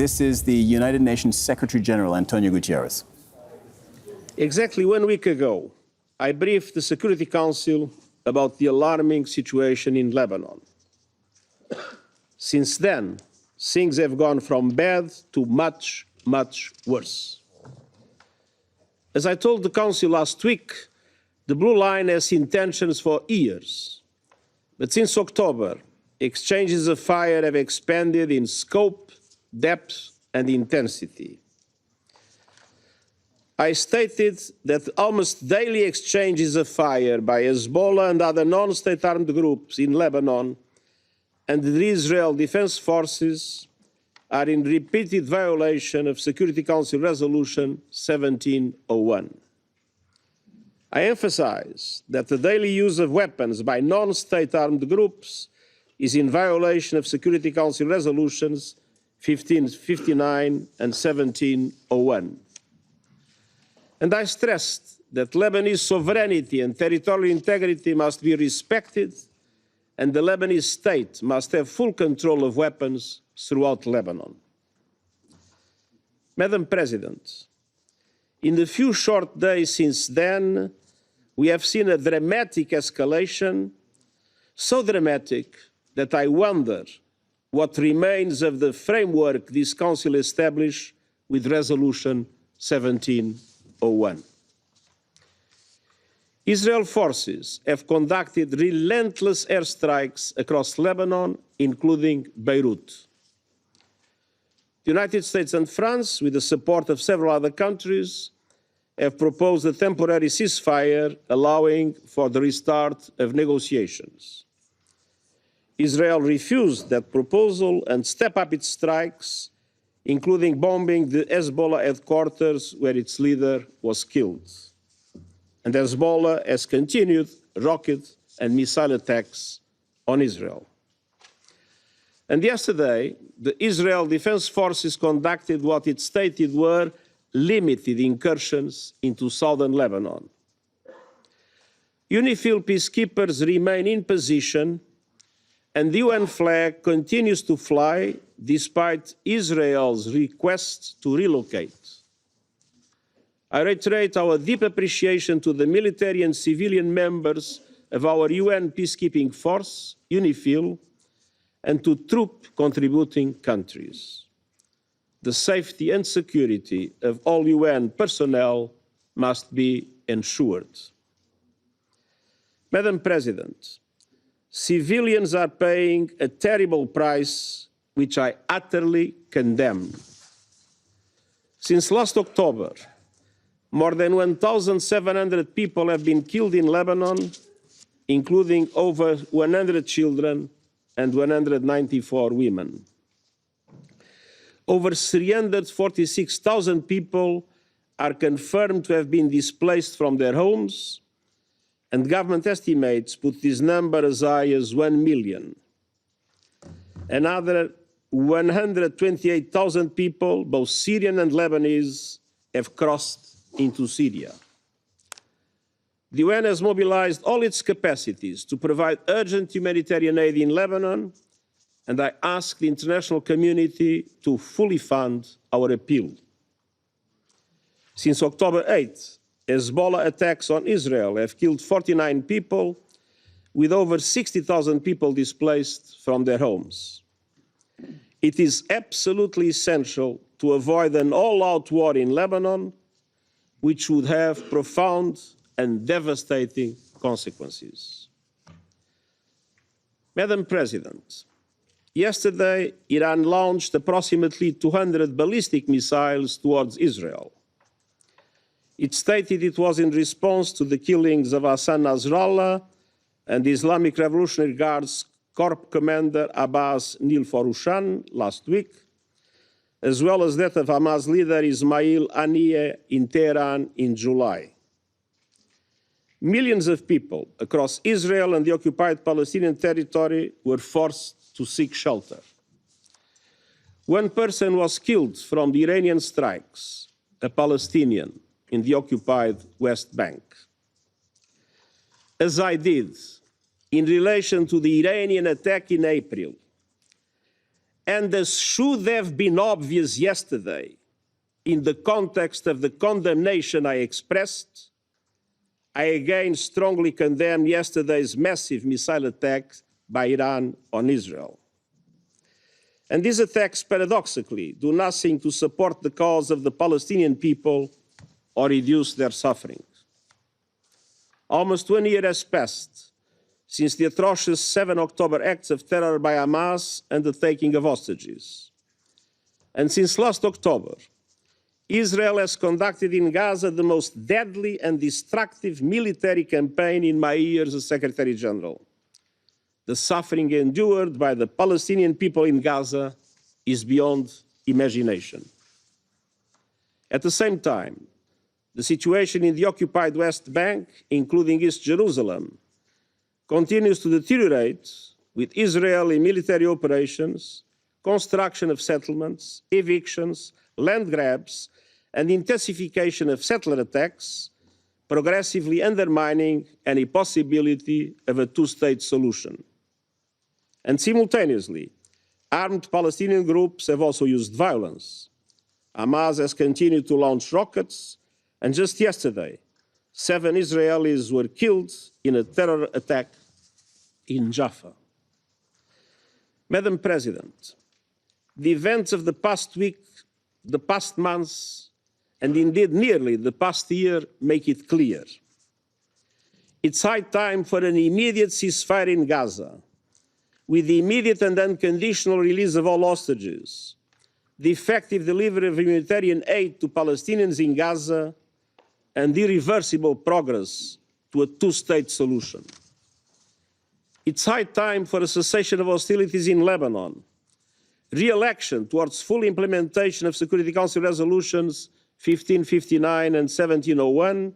This is the United Nations Secretary General, António Guterres. Exactly 1 week ago, I briefed the Security Council about the alarming situation in Lebanon. Since then, things have gone from bad to much, much worse. As I told the Council last week, the Blue Line has seen tensions for years. But since October, exchanges of fire have expanded in scope, depth, and intensity. I stated that almost daily exchanges of fire by Hezbollah and other non-state armed groups in Lebanon and the Israel Defense Forces are in repeated violation of Security Council Resolution 1701. I emphasize that the daily use of weapons by non-state armed groups is in violation of Security Council Resolutions 1559 and 1701. And I stressed that Lebanese sovereignty and territorial integrity must be respected, and the Lebanese state must have full control of weapons throughout Lebanon. Madam President, in the few short days since then, we have seen a dramatic escalation, so dramatic that I wonder what remains of the framework this Council established with Resolution 1701. Israel forces have conducted relentless airstrikes across Lebanon, including Beirut. The United States and France, with the support of several other countries, have proposed a temporary ceasefire allowing for the restart of negotiations. Israel refused that proposal and stepped up its strikes, including bombing the Hezbollah headquarters where its leader was killed. And Hezbollah has continued rocket and missile attacks on Israel. And yesterday, the Israel Defense Forces conducted what it stated were limited incursions into southern Lebanon. UNIFIL peacekeepers remain in position, and the UN flag continues to fly despite Israel's request to relocate. I reiterate our deep appreciation to the military and civilian members of our UN peacekeeping force, UNIFIL, and to troop contributing countries. The safety and security of all UN personnel must be ensured. Madam President, civilians are paying a terrible price, which I utterly condemn. Since last October, more than 1,700 people have been killed in Lebanon, including over 100 children and 194 women. Over 346,000 people are confirmed to have been displaced from their homes, and government estimates put this number as high as 1 million. Another 128,000 people, both Syrian and Lebanese, have crossed into Syria. The UN has mobilized all its capacities to provide urgent humanitarian aid in Lebanon, and I ask the international community to fully fund our appeal. Since October 8th, Hezbollah attacks on Israel have killed 49 people, with over 60,000 people displaced from their homes. It is absolutely essential to avoid an all-out war in Lebanon, which would have profound and devastating consequences. Madam President, yesterday, Iran launched approximately 200 ballistic missiles towards Israel. It stated it was in response to the killings of Hassan Nasrallah and the Islamic Revolutionary Guard's Corps Commander Abbas Nilforushan last week, as well as that of Hamas leader Ismail Haniyeh in Tehran in July. Millions of people across Israel and the occupied Palestinian territory were forced to seek shelter. One person was killed from the Iranian strikes, a Palestinian in the occupied West Bank. As I did in relation to the Iranian attack in April, And as should have been obvious yesterday, in the context of the condemnation I expressed, I again strongly condemn yesterday's massive missile attack by Iran on Israel. And these attacks, paradoxically, do nothing to support the cause of the Palestinian people or reduce their suffering. Almost 1 year has passed since the atrocious 7 October acts of terror by Hamas and the taking of hostages. And since last October, Israel has conducted in Gaza the most deadly and destructive military campaign in my years as Secretary General. The suffering endured by the Palestinian people in Gaza is beyond imagination. At the same time, the situation in the occupied West Bank, including East Jerusalem, continues to deteriorate with Israeli military operations, construction of settlements, evictions, land grabs, and intensification of settler attacks, progressively undermining any possibility of a two-state solution. And simultaneously, armed Palestinian groups have also used violence. Hamas has continued to launch rockets, and just yesterday, 7 Israelis were killed in a terror attack in Jaffa. Madam President, the events of the past week, the past months, and indeed nearly the past year make it clear. It's high time for an immediate ceasefire in Gaza, with the immediate and unconditional release of all hostages, the effective delivery of humanitarian aid to Palestinians in Gaza, and irreversible progress to a two-state solution. It's high time for a cessation of hostilities in Lebanon, re-election towards full implementation of Security Council resolutions 1559 and 1701,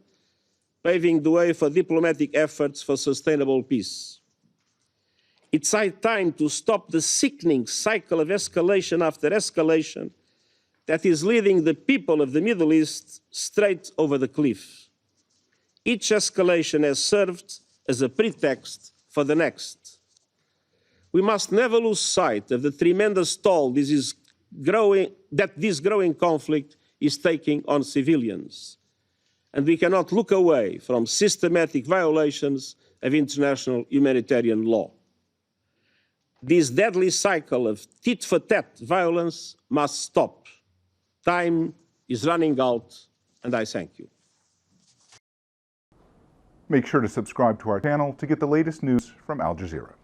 paving the way for diplomatic efforts for sustainable peace. It's high time to stop the sickening cycle of escalation after escalation that is leading the people of the Middle East straight over the cliff. Each escalation has served as a pretext for the next. We must never lose sight of the tremendous toll this growing conflict is taking on civilians. And we cannot look away from systematic violations of international humanitarian law. This deadly cycle of tit-for-tat violence must stop. Time is running out, and I thank you. Make sure to subscribe to our channel to get the latest news from Al Jazeera.